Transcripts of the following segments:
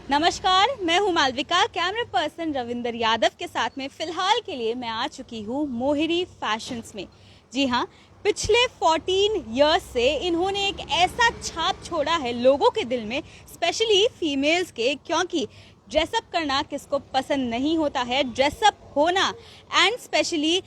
नमस्कार, मैं हूं मालविका। कैमरा पर्सन रविंदर यादव के साथ में फिलहाल के लिए मैं आ चुकी हूं मोहिरी फैशंस में। जी हां, पिछले 14 इयर्स से इन्होंने एक ऐसा छाप छोड़ा है लोगों के दिल में, स्पेशली फीमेल्स के, क्योंकि ड्रेसअप करना किसको पसंद नहीं होता है। ड्रेसअप होना एंड स्पेशली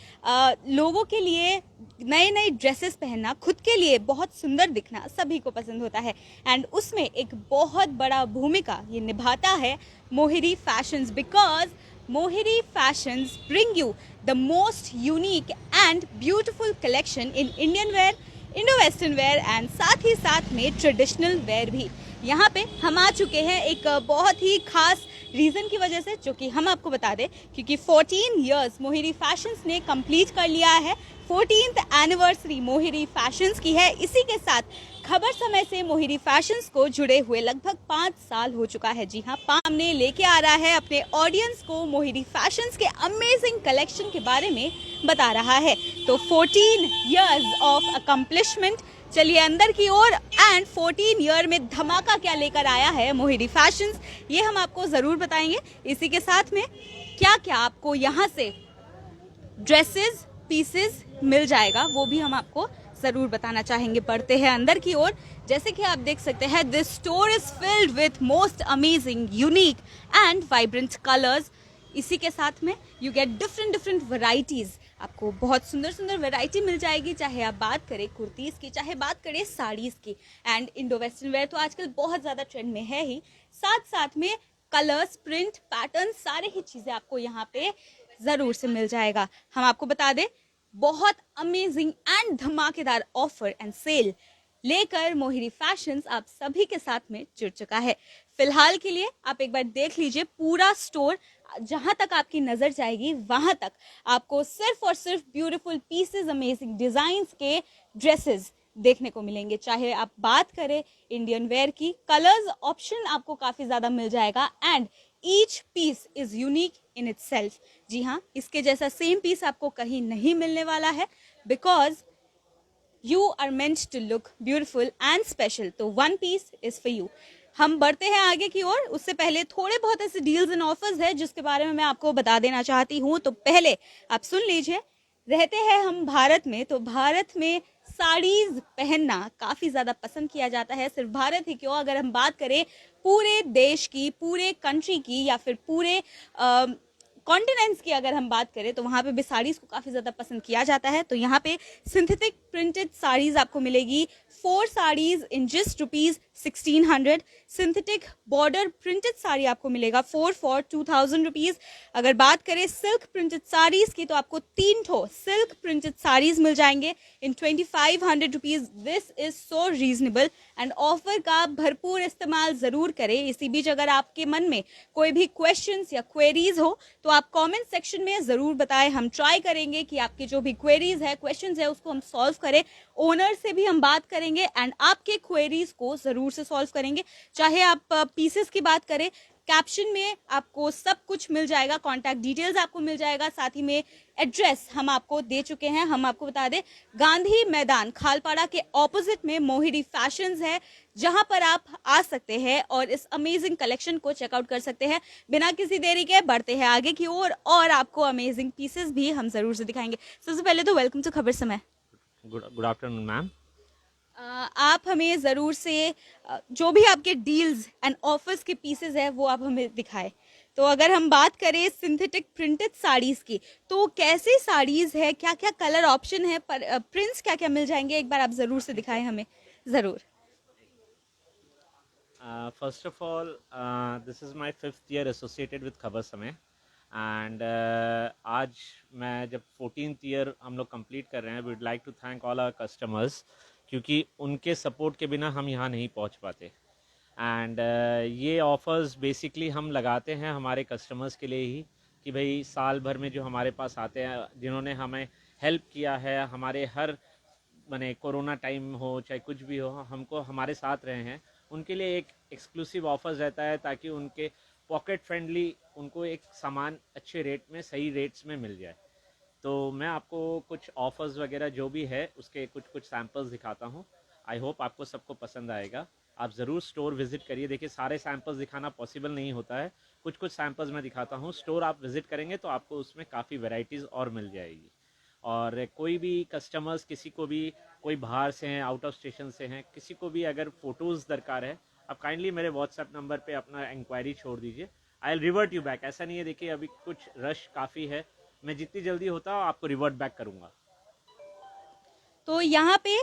लोगों के लिए नए नए ड्रेसेस पहनना, खुद के लिए बहुत सुंदर दिखना सभी को पसंद होता है। एंड उसमें एक बहुत बड़ा भूमिका ये निभाता है Mohiri fashions, because Mohiri fashions bring you the most unique and beautiful collection in Indian wear, Indo western wear and साथ ही साथ में ट्रेडिशनल वेयर भी। यहाँ पे हम आ चुके हैं एक बहुत ही खास रीज़न की वजह से, जो कि हम आपको बता दें, क्योंकि 14 इयर्स मोहिरी फैशंस ने कंप्लीट कर लिया है। 14th एनिवर्सरी मोहिरी फैशंस की है। इसी के साथ खबर समय से मोहिरी फैशंस को जुड़े हुए लगभग 5 साल हो चुका है। जी हाँ, हमने लेके आ रहा है अपने ऑडियंस को मोहिरी फैशंस के अमेजिंग कलेक्शन के बारे में बता रहा है। तो 14 इयर्स ऑफ अकम्पलिशमेंट, चलिए अंदर की ओर। एंड 14 ईयर में धमाका क्या लेकर आया है मोहिरी फैशंस, ये हम आपको जरूर बताएंगे। इसी के साथ में क्या क्या आपको यहाँ से ड्रेसेस पीसेस मिल जाएगा वो भी हम आपको जरूर बताना चाहेंगे। बढ़ते हैं अंदर की ओर। जैसे कि आप देख सकते हैं, this store is filled with most amazing, unique and vibrant colours. इसी के साथ में you get different different varieties. आपको बहुत सुंदर सुंदर वैरायटी मिल जाएगी, चाहे आप बात करें कुर्तीज की, चाहे बात करें साड़ीज की। एंड इंडो वेस्टर्न वेयर तो आजकल बहुत ज्यादा ट्रेंड में है ही, साथ साथ में कलर्स, प्रिंट, पैटर्न, सारे ही चीजें आपको यहाँ पे जरूर से मिल जाएगा। हम आपको बता दें, बहुत अमेजिंग एंड धमाकेदार ऑफर एंड सेल लेकर मोहिरी फैशंस आप सभी के साथ में जुड़ चुका है। फिलहाल के लिए आप एक बार देख लीजिए पूरा स्टोर। जहां तक आपकी नजर जाएगी वहां तक आपको सिर्फ और सिर्फ ब्यूटीफुल पीसेस, अमेजिंग डिजाइन्स के ड्रेसेस देखने को मिलेंगे। चाहे आप बात करें इंडियन वेयर की, कलर्स ऑप्शन आपको काफी ज्यादा मिल जाएगा and each piece is unique in itself. जी हाँ, इसके जैसा सेम पीस आपको कहीं नहीं मिलने वाला है, because you are meant to look beautiful and special. तो one piece is for you. हम बढ़ते हैं आगे की ओर। उससे पहले थोड़े बहुत ऐसे डील्स एंड ऑफर्स है जिसके बारे में मैं आपको बता देना चाहती हूँ। तो पहले आप सुन लीजिए। रहते हैं हम भारत में, तो भारत में साड़ीज पहनना काफी ज्यादा पसंद किया जाता है। सिर्फ भारत ही क्यों, अगर हम बात करें पूरे देश की, पूरे कंट्री की, या फिर पूरे कॉन्टिनेंट्स की अगर हम बात करें, तो वहां पे भी साड़ीज को काफी ज्यादा पसंद किया जाता है। तो यहाँ पे सिंथेटिक प्रिंटेड साड़ीज आपको मिलेगी। 4 saris in just ₹1600। Synthetic border printed sari आपको मिलेगा 4 फॉर ₹2000। अगर बात करें सिल्क प्रिंटेड साड़ीज की, तो आपको 3 ठो सिल्क प्रिंटेड साड़ीज मिल जाएंगे इन ₹2500। This is so reasonable and offer का भरपूर इस्तेमाल जरूर करें। इसी बीच अगर आपके मन में कोई भी क्वेश्चंस या क्वेरीज हो तो आप कमेंट सेक्शन में जरूर बताएं। हम ट्राई करेंगे कि आपकी जो भी क्वेरीज है, क्वेश्चंस है, उसको हम सॉल्व करें। ओनर से भी हम बात करेंगे एंड आपके क्वेरीज को जरूर से सॉल्व करेंगे। चाहे आप पीसेस की बात करें, कैप्शन में आपको सब कुछ मिल जाएगा, कॉन्टैक्ट डिटेल्स आपको मिल जाएगा, साथ ही में एड्रेस हम आपको दे चुके हैं। हम आपको बता दें, गांधी मैदान खालपाड़ा के ऑपोजिट में मोहिरी फैशंस है, जहां पर आप आ सकते हैं और इस अमेजिंग कलेक्शन को चेकआउट कर सकते हैं। बिना किसी देरी के बढ़ते हैं आगे की ओर और आपको अमेजिंग पीसेस भी हम जरूर से दिखाएंगे। सबसे पहले तो वेलकम टू खबर समय। Good afternoon ma'am. आप हमें ज़रूर से जो भी आपके डील्स एंड ऑफर्स के पीसेस है वो आप हमें दिखाएं। तो अगर हम बात करें सिंथेटिक प्रिंटेड साड़ीज़ की, तो कैसी साड़ीज़ है, क्या क्या कलर ऑप्शन है, प्रिंट्स क्या क्या मिल जाएंगे, एक बार आप ज़रूर से दिखाएं हमें ज़रूर। First of all, this is my 5th year associated with खबर समय एंड आज मैं जब 14th ईयर हम लोग कंप्लीट कर रहे हैं, we'd like to thank all our customers, क्योंकि उनके सपोर्ट के बिना हम यहाँ नहीं पहुँच पाते। एंड ये ऑफ़र्स बेसिकली हम लगाते हैं हमारे कस्टमर्स के लिए ही, कि भाई साल भर में जो हमारे पास आते हैं, जिन्होंने हमें हेल्प किया है, हमारे हर माने कोरोना टाइम हो चाहे कुछ भी हो, हमको हमारे साथ रहे हैं, उनके लिए एक एक्सक्लूसिव ऑफर्स रहता है, ताकि उनके पॉकेट फ्रेंडली उनको एक सामान अच्छे रेट में, सही रेट्स में मिल जाए। तो मैं आपको कुछ ऑफर्स वगैरह जो भी है उसके कुछ सैम्पल्स दिखाता हूँ। आई होप आपको सबको पसंद आएगा। आप ज़रूर स्टोर विजिट करिए। देखिए सारे सैंपल्स दिखाना पॉसिबल नहीं होता है, कुछ कुछ सैंपल्स मैं दिखाता हूँ। स्टोर आप विजिट करेंगे तो आपको उसमें काफ़ी वैरायटीज़ और मिल जाएगी। और कोई भी कस्टमर्स, किसी को भी, कोई बाहर से हैं, आउट ऑफ स्टेशन से हैं, किसी को भी अगर फ़ोटोज़ दरकार है, आप काइंडली मेरे व्हाट्सएप नंबर पे अपना इंक्वायरी छोड़ दीजिए। I will revert you back. ऐसा नहीं है, देखिए अभी कुछ रश काफ़ी है, मैं जितनी जल्दी होता हूँ आपको रिवर्ट बैक करूँगा। तो यहाँ पे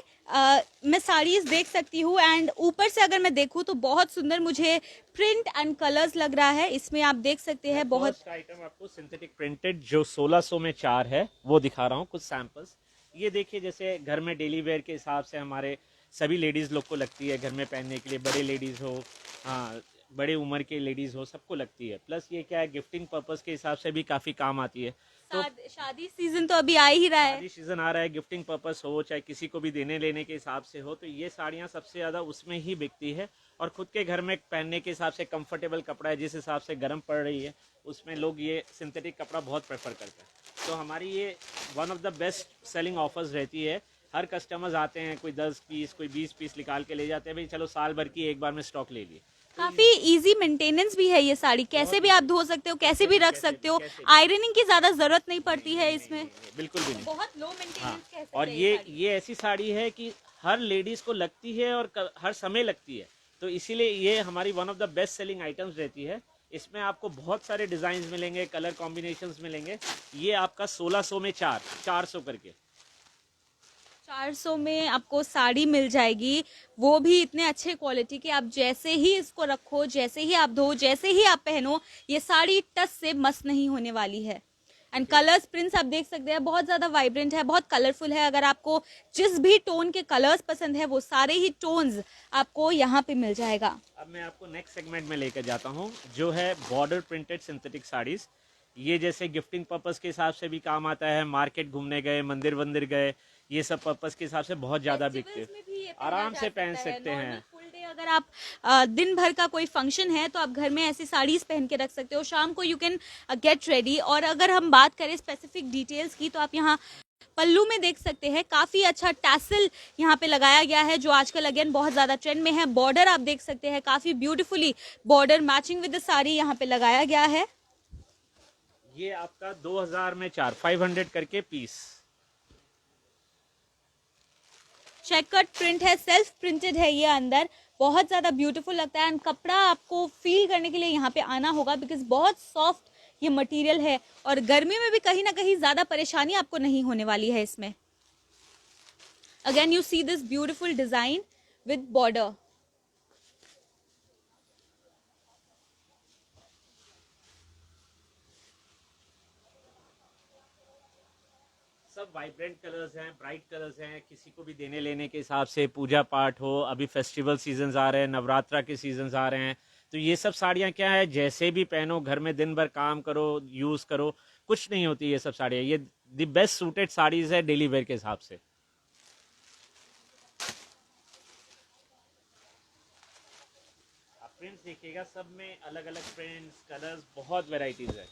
मैं साड़ीज देख सकती हूँ एंड ऊपर से अगर मैं देखूँ तो बहुत सुंदर मुझे प्रिंट एंड कलर्स लग रहा है। इसमें आप देख सकते हैं बहुत फर्स्ट आइटम आपको सिंथेटिक प्रिंटेड जो 1600 में 4 है वो दिखा रहा हूँ, कुछ सैंपल्स। ये देखिए, जैसे घर में डेली वेयर के हिसाब से हमारे सभी लेडीज़ लोग को लगती है घर में पहनने के लिए, बड़े लेडीज़ हो, हाँ बड़े उम्र के लेडीज़ हो, सबको लगती है। प्लस ये क्या है, गिफ्टिंग पर्पस के हिसाब से भी काफ़ी काम आती है। तो शादी सीजन तो अभी आ ही रहा है। शादी सीजन आ रहा है, गिफ्टिंग पर्पस हो चाहे किसी को भी देने लेने के हिसाब से हो, तो ये साड़ियाँ सबसे ज़्यादा उसमें ही बिकती है। और खुद के घर में पहनने के हिसाब से कंफर्टेबल कपड़ा है, जिस हिसाब से गर्म पड़ रही है उसमें लोग ये सिंथेटिक कपड़ा बहुत प्रेफर करते हैं। तो हमारी ये one of the best selling offers रहती है। हर कस्टमर्स आते हैं, कोई 10 पीस कोई 20 पीस निकाल के ले जाते हैं, भाई चलो साल भर की एक बार में स्टॉक ले लिए। काफी इजी मेंटेनेंस भी है ये साड़ी, कैसे भी आप धो सकते हो, कैसे भी रख सकते हो, आयरनिंग की ज्यादा जरूरत नहीं पड़ती है इसमें, बिल्कुल भी नहीं। बहुत लो मेंटेनेंस हाँ, कह सकते और हैं ये ऐसी साड़ी है कि हर लेडीज को लगती है और हर समय लगती है, तो इसीलिए ये हमारी one of the best selling items रहती है। इसमें आपको बहुत सारे डिजाइन मिलेंगे, कलर कॉम्बिनेशंस मिलेंगे। ये आपका 1600 में 400 करके 400 में आपको साड़ी मिल जाएगी, वो भी इतने अच्छे क्वालिटी के। आप जैसे ही इसको रखो, जैसे ही आप धो, जैसे ही आप पहनो, ये साड़ी टच से मस नहीं होने वाली है। एंड कलर्स, प्रिंट्स आप देख सकते हैं बहुत ज़्यादा वाइब्रेंट है, बहुत कलरफुल है। अगर आपको जिस भी टोन के कलर्स पसंद है वो सारे ही टोन्स आपको यहाँ पे मिल जाएगा। अब मैं आपको नेक्स्ट सेगमेंट में लेकर जाता हूँ, जो है बॉर्डर प्रिंटेड सिंथेटिक साड़ीज। ये जैसे गिफ्टिंग पर्पस के हिसाब से भी काम आता है, मार्केट घूमने गए, मंदिर वंदिर गए, ये सब पर्पस के हिसाब से बहुत ज़्यादा बिकते हैं, आराम से पहन सकते हैं। फुल डे अगर आप दिन भर का कोई फंक्शन है तो आप घर में ऐसी साड़ीज पहन के रख सकते हो, शाम को यू कैन गेट रेडी। और अगर हम बात करें स्पेसिफिक डिटेल्स की तो आप यहाँ पल्लू में देख सकते हैं काफी अच्छा टैसल यहाँ पे लगाया गया है, जो आजकल अगेन बहुत ज्यादा ट्रेंड में है। बॉर्डर आप देख सकते हैं काफी beautifully border matching with the sari यहाँ पे लगाया गया है। ये आपका 2000 में 4, 500 करके पीस। चेकर्ड प्रिंट है, सेल्फ प्रिंटेड है ये अंदर, बहुत ज्यादा ब्यूटीफुल लगता है। एंड कपड़ा आपको फील करने के लिए यहाँ पे आना होगा, बिकॉज बहुत सॉफ्ट ये मटेरियल है और गर्मी में भी कहीं ना कहीं ज्यादा परेशानी आपको नहीं होने वाली है इसमें। Again you see this beautiful design with border. सब वाइब्रेंट कलर्स हैं, ब्राइट कलर्स हैं, किसी को भी देने लेने के हिसाब से, पूजा पाठ हो, अभी फेस्टिवल सीजन्स आ रहे हैं, नवरात्रा के सीजन्स आ रहे हैं, तो ये सब साड़ियाँ क्या है, जैसे भी पहनो, घर में दिन भर काम करो, यूज़ करो, कुछ नहीं होती ये सब साड़ियाँ। ये द बेस्ट सूटेड साड़ीज़ है डेली वेयर के हिसाब से। आप प्रिंट्स देखिएगा, सब में अलग अलग प्रिंट्स, कलर्स, बहुत वेराइटीज़ है।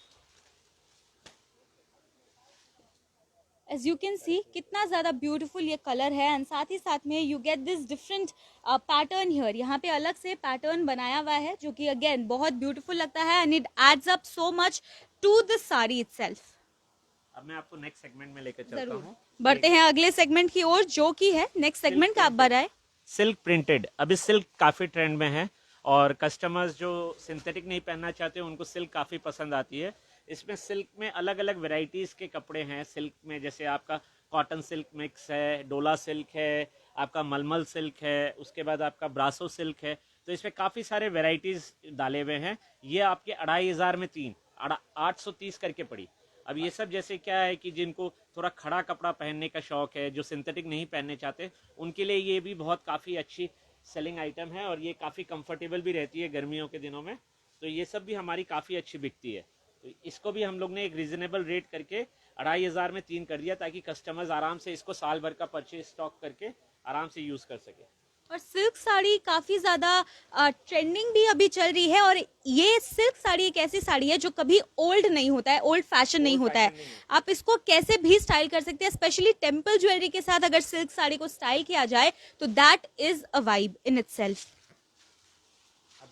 एज यू कैन सी कितना ज़्यादा ब्यूटीफुल ये कलर है। एंड साथ ही साथ में you get this different pattern here, यहाँ पे अलग से पैटर्न बनाया हुआ है जो कि अगेन बहुत ब्यूटीफुल लगता है and it adds up so much to the sari itself. अब मैं आपको नेक्स्ट सेगमेंट में लेकर चलता हूँ। बढ़ते हैं अगले सेगमेंट की ओर, जो कि है नेक्स्ट सेगमेंट का। आप बढ़ाए सिल्क प्रिंटेड। अभी सिल्क काफ़ी ट्रेंड में है और कस्टमर्स जो सिंथेटिक नहीं पहनना चाहते उनको सिल्क काफ़ी पसंद आती है। इसमें सिल्क में अलग अलग वैरायटीज़ के कपड़े हैं। सिल्क में जैसे आपका कॉटन सिल्क मिक्स है, डोला सिल्क है, आपका मलमल सिल्क है, उसके बाद आपका ब्रासो सिल्क है। तो इसमें काफ़ी सारे वैरायटीज़ डाले हुए हैं। ये आपके 2500 में 3, 830 करके पड़ी। अब ये सब जैसे क्या है कि जिनको थोड़ा खड़ा कपड़ा पहनने का शौक है, जो सिंथेटिक नहीं पहनने चाहते, उनके लिए ये भी बहुत काफ़ी अच्छी सेलिंग आइटम है और ये काफ़ी कंफर्टेबल भी रहती है गर्मियों के दिनों में। तो ये सब भी हमारी काफ़ी अच्छी बिकती है। तो इसको भी हम लोग ने एक रीजनेबल रेट करके 2500 में 3 कर दिया, ताकि कस्टमर्स आराम से इसको साल भर का परचेज स्टॉक करके आराम से यूज़ कर सके। और सिल्क साड़ी काफी ज्यादा ट्रेंडिंग भी अभी चल रही है। और ये सिल्क साड़ी एक ऐसी साड़ी है जो कभी ओल्ड नहीं होता है, ओल्ड फैशन नहीं होता है। आप इसको कैसे भी स्टाइल कर सकते हैं, स्पेशली टेम्पल ज्वेलरी के साथ अगर सिल्क साड़ी को स्टाइल किया जाए तो that is a vibe in itself.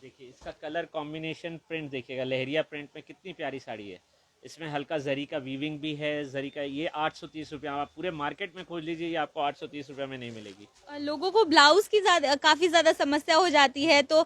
देखिए इसका कलर कॉम्बिनेशन प्रिंट देखिएगा, लहरिया प्रिंट में कितनी प्यारी साड़ी है। इसमें हल्का जरी का वीविंग भी है, जरी का। ये 830 रुपये, आप पूरे मार्केट में खोज लीजिए, ये आपको 830 रुपये में नहीं मिलेगी। लोगों को ब्लाउज की काफी ज्यादा समस्या हो जाती है, तो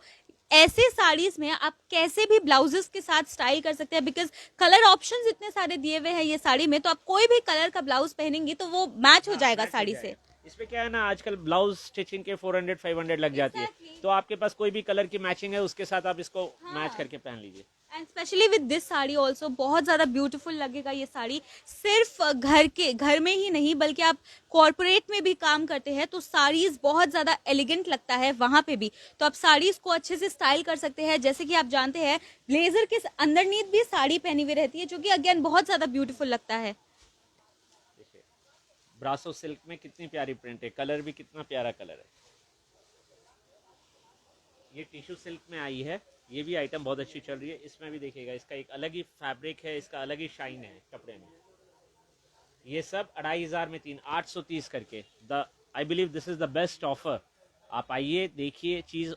ऐसे साड़ीज में आप कैसे भी ब्लाउजेस के साथ स्टाइल कर सकते हैं, बिकॉज कलर ऑप्शंस इतने सारे दिए हुए हैं ये साड़ी में, तो आप कोई भी कलर का ब्लाउज पहनेंगी तो वो मैच हो जाएगा साड़ी से। इसमें क्या है ना, आजकल ब्लाउज स्टिचिंग के 400-500 लग जाती है, तो आपके पास कोई भी कलर की मैचिंग है उसके साथ आप इसको मैच करके पहन लीजिए। And specially with this sari also बहुत ज़्यादा ब्यूटीफुल लगेगा ये साड़ी। सिर्फ घर में ही नहीं बल्कि आप कॉर्पोरेट में भी काम करते हैं तो साड़ीज बहुत ज़्यादा एलिगेंट लगता है वहाँ पे भी, तो आप साड़ीज को अच्छे से स्टाइल कर सकते हैं। जैसे कि आप जानते हैं ब्लेजर के अंदरनीथ भी साड़ी पहनी हुई रहती है, जो कि अगेन बहुत ज़्यादा ब्यूटीफुल लगता है। ब्रासो सिल्क में कितनी प्यारी प्रिंट है, कलर भी कितना प्यारा कलर है। ये टिश्यू सिल्क में आई है, ये भी आइटम बहुत अच्छी चल रही है। इसमें भी देखिएगा, इसका एक अलग ही फैब्रिक है, इसका अलग ही शाइन है कपड़े में। ये सब 2500 में 3, 830 करके। I believe this is the best offer. आप आइए देखिए चीज़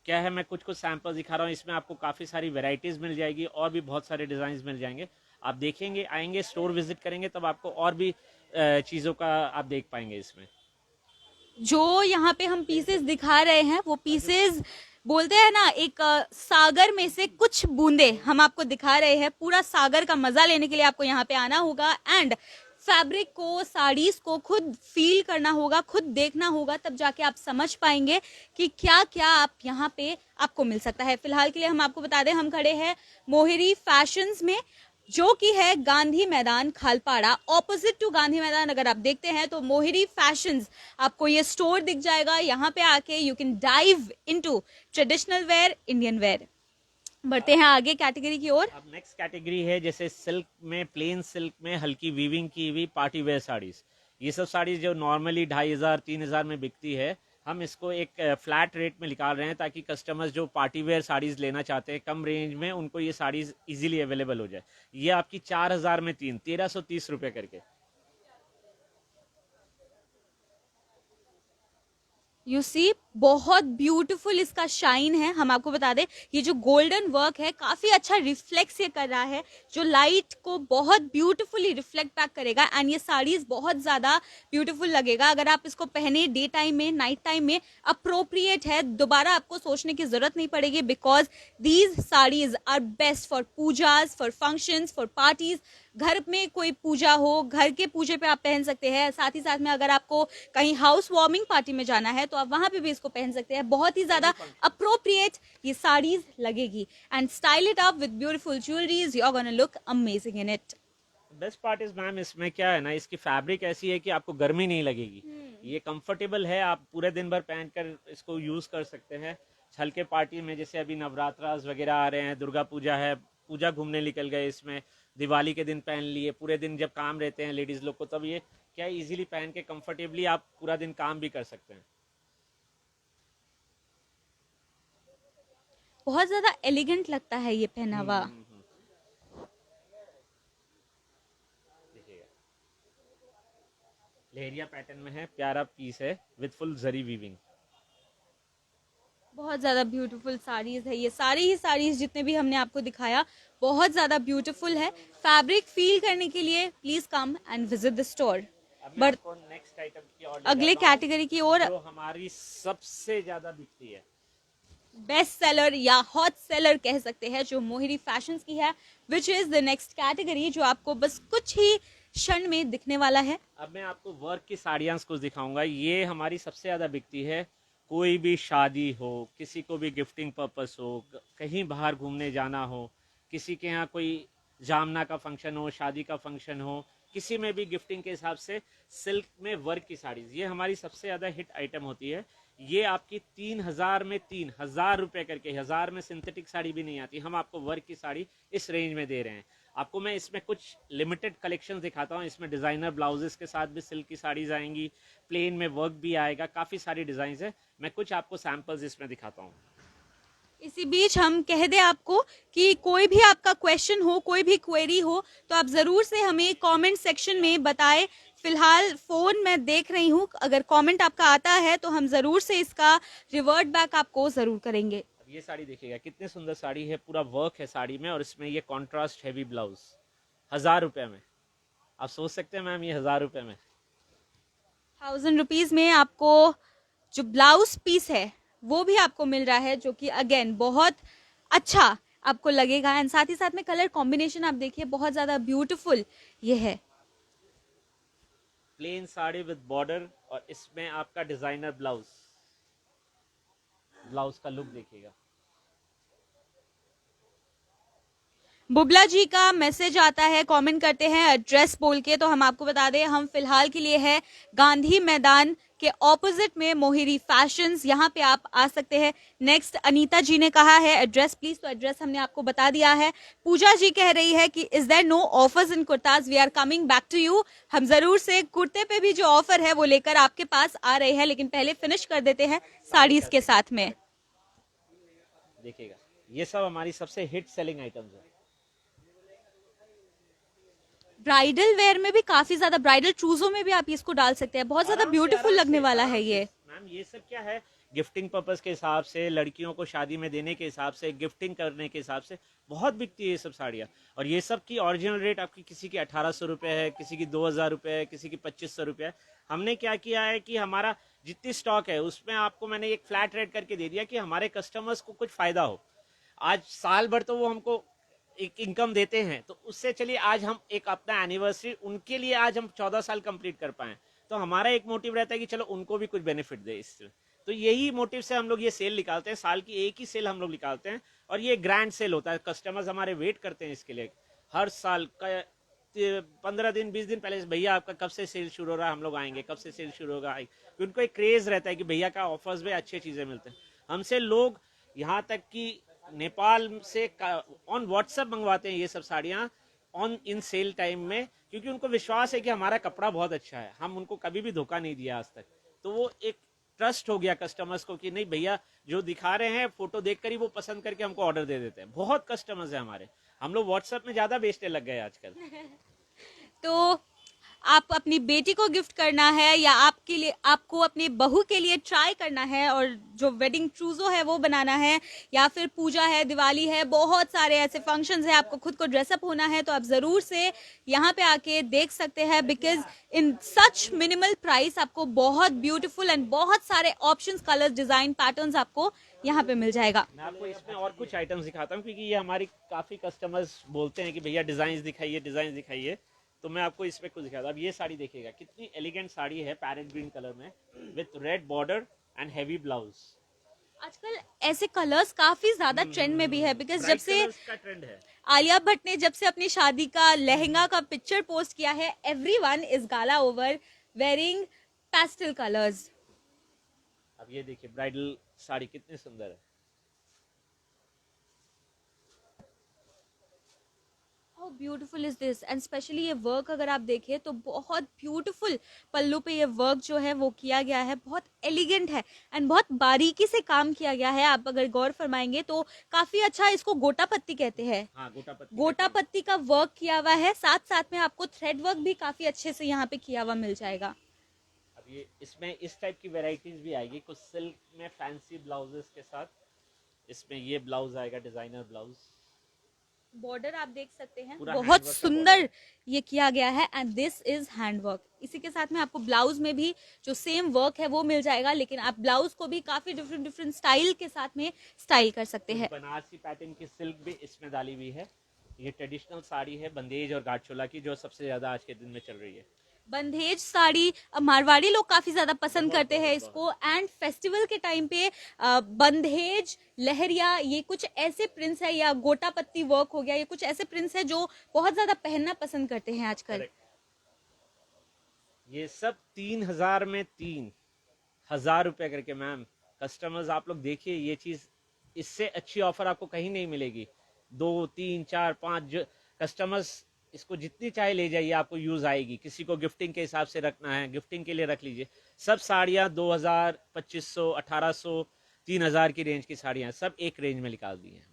क्या है, मैं कुछ सैंपल दिखा रहा हूँ। इसमें आपको काफ़ी सारी वेराइटीज़ मिल जाएगी और भी बहुत सारे डिज़ाइन मिल जाएंगे। आप देखेंगे, आएंगे, स्टोर विजिट करेंगे, तब आपको और भी चीज़ों का आप देख पाएंगे। इसमें जो यहाँ पे हम पीसेस दिखा रहे हैं वो पीसेस बोलते हैं ना, एक सागर में से कुछ बूंदे हम आपको दिखा रहे हैं। पूरा सागर का मजा लेने के लिए आपको यहाँ पे आना होगा एंड फैब्रिक को, साड़ीज को खुद फील करना होगा, खुद देखना होगा, तब जाके आप समझ पाएंगे कि क्या क्या आप यहाँ पे आपको मिल सकता है। फिलहाल के लिए हम आपको बता दें, हम खड़े हैं मोहिरी फैशंस में, जो कि है गांधी मैदान खालपाड़ा, ऑपोजिट टू गांधी मैदान। अगर आप देखते हैं तो मोहिरी फैशंस आपको ये स्टोर दिख जाएगा। यहाँ पे आके you can dive into traditional wear, Indian wear. बढ़ते हैं आगे कैटेगरी की ओर। अब नेक्स्ट कैटेगरी है जैसे सिल्क में, प्लेन सिल्क में हल्की वीविंग की हुई पार्टी वेयर साड़ीज। ये सब साड़ीज जो नॉर्मली 2500-3000 में बिकती है, हम इसको एक फ्लैट रेट में निकाल रहे हैं ताकि कस्टमर्स जो पार्टी वेयर साड़ीज लेना चाहते हैं कम रेंज में, उनको ये साड़ीज इजीली अवेलेबल हो जाए। ये आपकी 4000 में 3, 1330 रुपये करके। यू सी, बहुत ब्यूटीफुल इसका शाइन है। हम आपको बता दें ये जो गोल्डन वर्क है काफी अच्छा रिफ्लेक्स ये कर रहा है, जो लाइट को बहुत ब्यूटीफुली रिफ्लेक्ट बैक करेगा एंड ये साड़ीज बहुत ज्यादा ब्यूटीफुल लगेगा। अगर आप इसको पहने डे टाइम में, नाइट टाइम में, अप्रोप्रिएट है, दोबारा आपको सोचने की जरूरत नहीं पड़ेगी, because these saris are best for pujas, for functions, for parties. घर में कोई पूजा हो, घर के पूजे पे आप पहन सकते हैं। साथ ही साथ में अगर आपको कहीं हाउस वार्मिंग पार्टी में जाना है तो आप वहां पे भी इसको पहन सकते हैं। बहुत ही ज्यादा अप्रोप्रिएट ये साड़ीज लगेगी and style it up with beautiful jewelleries, you are gonna look amazing in it. Best part is ma'am, इसमें क्या है ना, इसकी फैब्रिक ऐसी है कि आपको गर्मी नहीं लगेगी। ये कंफर्टेबल है, आप पूरे दिन भर पहनकर इसको यूज कर सकते हैं। हल्के पार्टी में, जैसे अभी नवरात्रास वगैरह आ रहे हैं, दुर्गा पूजा है, पूजा घूमने निकल गए, इसमें दिवाली के दिन पहन लिए, पूरे दिन जब काम रहते हैं लेडीज लोग को, तब ये क्या इजीली पहन के कंफर्टेबली आप पूरा दिन काम भी कर सकते हैं। बहुत ज्यादा एलिगेंट लगता है ये पहनावा। देखिएगा, लहरिया पैटर्न में है, प्यारा पीस है विद फुल जरी वीविंग। बहुत ज़्यादा ब्यूटीफुल साड़ीज़ है ये। सारी ही साड़ीज़ जितने भी हमने आपको दिखाया बहुत ज़्यादा ब्यूटीफुल है। फैब्रिक फील करने के लिए please come and visit the store. But next item की ओर, अगले कैटेगरी की ओर, जो हमारी सबसे ज्यादा बिकती है, बेस्ट सेलर या हॉट सेलर कह सकते हैं, जो मोहिरी फैशंस की है, which is the next category, जो आपको बस कुछ ही क्षण में दिखने वाला है। अब मैं आपको वर्क की साड़ियाँ कुछ दिखाऊंगा। ये हमारी सबसे ज्यादा बिकती है। कोई भी शादी हो, किसी को भी गिफ्टिंग पर्पस हो, कहीं बाहर घूमने जाना हो, किसी के यहाँ कोई जामना का फंक्शन हो, शादी का फंक्शन हो, किसी में भी गिफ्टिंग के हिसाब से सिल्क में वर्क की साड़ीज ये हमारी सबसे ज़्यादा हिट आइटम होती है। ये आपकी 3000 में 3000 रुपये करके, 1000 में सिंथेटिक साड़ी भी नहीं आती। हम आपको वर्क की साड़ी इस रेंज में दे रहे हैं। आपको मैं इसमें कुछ लिमिटेड कलेक्शन दिखाता हूँ। इसमें डिज़ाइनर ब्लाउजेस के साथ भी सिल्क की साड़ीज आएंगी, प्लेन में वर्क भी आएगा, काफ़ी सारी डिज़ाइन है। मैं कुछ आपको सैम्पल्स इसमें दिखाता हूँ। इसी बीच हम कह दें आपको कि कोई भी आपका क्वेश्चन हो, कोई भी क्वेरी हो, तो आप ज़रूर से हमें कमेंट सेक्शन में बताएं। फिलहाल फ़ोन मैं देख रही हूँ, अगर कमेंट आपका आता है तो हम ज़रूर से इसका रिवर्ट बैक आपको ज़रूर करेंगे। ये साड़ी देखिएगा कितनी सुंदर साड़ी है, पूरा वर्क है साड़ी में और इसमें ये कॉन्ट्रास्ट हैवी ब्लाउज 1000 रुपए में। आप सोच सकते हैं मैम, ये 1000 रुपए में 1000 रुपीज में आपको जो ब्लाउज पीस है वो भी आपको मिल रहा है, जो कि अगेन बहुत अच्छा आपको लगेगा। एंड साथ ही साथ में कलर कॉम्बिनेशन आप देखिए बहुत ज्यादा ब्यूटीफुल ये है। प्लेन साड़ी विद बॉर्डर और इसमें आपका डिजाइनर ब्लाउज, ब्लाउज का लुक देखिएगा। बुबला जी का मैसेज आता है, कमेंट करते हैं एड्रेस बोल के, तो हम आपको बता दें हम फिलहाल के लिए है गांधी मैदान के ऑपोजिट में मोहिरी फैशंस, यहाँ पे आप आ सकते हैं। नेक्स्ट अनीता जी ने कहा है एड्रेस प्लीज, तो एड्रेस हमने आपको बता दिया है। पूजा जी कह रही है कि is there no offers in kurtas, we are coming back to you. हम जरूर से कुर्ते पे भी जो ऑफर है वो लेकर आपके पास आ रहे हैं, लेकिन पहले फिनिश कर देते हैं साड़ीज के साथ में। देखिएगा ये सब हमारी सबसे हिट सेलिंग आइटम्स है। ब्राइडल वेयर में भी काफी ज्यादा, ब्राइडल चूजों में भी आप इसको डाल सकते हैं, बहुत ज्यादा ब्यूटीफुल लगने वाला है ये। मैम ये सब क्या है, गिफ्टिंग पर्पस के हिसाब से, लड़कियों को शादी में देने के हिसाब से, गिफ्टिंग करने के हिसाब से बहुत बिकती है ये सब साड़ियाँ। और ये सब की ओरिजिनल रेट आपकी किसी की 1800 रुपये है, किसी की 2000 रुपये है, किसी की 2500 रुपये है। हमने क्या किया है कि हमारा जितनी स्टॉक है उसमें आपको मैंने एक फ्लैट रेट करके दे दिया कि हमारे कस्टमर्स को कुछ फायदा हो। आज साल भर तो वो हमको एक इनकम देते हैं, तो उससे चलिए आज हम एक अपना एनिवर्सरी उनके लिए आज हम 14 साल कंप्लीट कर पाए, तो हमारा एक मोटिव रहता है कि चलो उनको भी कुछ बेनिफिट दे इससे। तो यही मोटिव से हम लोग ये सेल निकालते हैं, साल की एक ही सेल हम लोग निकालते हैं और ये ग्रैंड सेल होता है। कस्टमर्स हमारे वेट करते हैं इसके लिए हर साल का 15 दिन 20 दिन पहले, भैया आपका कब से सेल शुरू हो रहा है, हम लोग आएंगे, कब से सेल शुरू होगा। उनको एक क्रेज रहता है कि भैया का ऑफर्स में अच्छी चीजें मिलते हैं। हमसे लोग यहाँ तक कि नेपाल से ऑन व्हाट्सएप मंगवाते हैं ये सब साड़ियाँ ऑन इन सेल टाइम में, क्योंकि उनको विश्वास है कि हमारा कपड़ा बहुत अच्छा है, हम उनको कभी भी धोखा नहीं दिया आज तक। तो वो एक ट्रस्ट हो गया कस्टमर्स को कि नहीं भैया जो दिखा रहे हैं फोटो देखकर ही वो पसंद करके हमको ऑर्डर दे देते हैं। बहुत कस्टमर्स है हमारे, हम लोग व्हाट्सएप में ज्यादा बेचने लग गए आजकल। तो आप अपनी बेटी को गिफ्ट करना है या आपके लिए, आपको अपनी बहू के लिए ट्राई करना है और जो वेडिंग ट्रूजो है वो बनाना है, या फिर पूजा है, दिवाली है, बहुत सारे ऐसे फंक्शंस हैं, आपको खुद को ड्रेसअप होना है, तो आप जरूर से यहाँ पे आके देख सकते हैं। Because in such minimal price आपको बहुत ब्यूटीफुल एंड बहुत सारे ऑप्शंस, कलर्स, डिजाइन, पैटर्न्स आपको यहाँ पे मिल जाएगा। मैं आपको इसमें और कुछ आइटम्स दिखाता हूँ, क्योंकि ये हमारी काफी कस्टमर्स बोलते हैं कि भैया डिजाइन दिखाइए, डिजाइन दिखाइए, तो मैं आपको इसमें कुछ दिखाता हूँ। अब ये साड़ी देखिएगा कितनी एलिगेंट साड़ी है, पैरेट ग्रीन कलर में with red border and heavy blouse. आजकल ऐसे कलर्स काफी ज्यादा ट्रेंड में भी है, बिकॉज जब से का ट्रेंड है, आलिया भट्ट ने जब से अपनी शादी का लहंगा का पिक्चर पोस्ट किया है, everyone is gala over wearing pastel colours. अब ये देखिए ब्राइडल साड़ी कितनी सुंदर है। How beautiful is this, and specially ये वर्क अगर आप देखें तो बहुत ब्यूटीफुल पल्लू पे ये वर्क जो है वो किया गया है, बहुत एलिगेंट है एंड बहुत बारीकी से काम किया गया है। आप अगर गौर फरमाएंगे तो काफी अच्छा, इसको गोटा पत्ती कहते हैं। हाँ, गोटा पत्ती का वर्क किया हुआ है, साथ साथ में आपको थ्रेड वर्क भी काफी अच्छे से यहाँ पे किया हुआ मिल जाएगा। अब ये इसमें इस टाइप की वेराइटीज भी आएगी, कुछ सिल्क में फैंसी ब्लाउजेस के साथ। इसमें ये ब्लाउज आएगा डिजाइनर ब्लाउज, बॉर्डर आप देख सकते हैं पूरा बहुत handwork का सुंदर border। ये किया गया है एंड दिस इज हैंडवर्क। इसी के साथ में आपको ब्लाउज में भी जो सेम वर्क है वो मिल जाएगा, लेकिन आप ब्लाउज को भी काफी डिफरेंट डिफरेंट स्टाइल के साथ में स्टाइल कर सकते हैं। बनारसी पैटर्न की सिल्क भी इसमें डाली हुई है। ये ट्रेडिशनल साड़ी है बंदेज और गाठचोला की, जो सबसे ज्यादा आज के दिन में चल रही है। बंधेज साड़ी मारवाड़ी लोग काफी ज्यादा पसंद करते हैं इसको, एंड फेस्टिवल के टाइम पे बंधेज, लहरिया, ये कुछ ऐसे प्रिंट्स है, या गोटा पत्ती वर्क हो गया, ये कुछ ऐसे प्रिंट्स है जो बहुत ज्यादा पहनना पसंद करते हैं आजकल। ये सब 3000 में 3000 रुपए करके। मैम कस्टमर्स आप लोग देखिए, ये चीज इससे अच्छी ऑफर आपको कहीं नहीं मिलेगी। 2 3 4 5 कस्टमर्स इसको जितनी चाहे ले जाइए, आपको यूज आएगी। किसी को गिफ्टिंग के हिसाब से रखना है, गिफ्टिंग के लिए रख लीजिए। सब साड़ियाँ 2000, 2500, 1800, 3000 की रेंज की साड़ियाँ सब एक रेंज में निकाल दी हैं।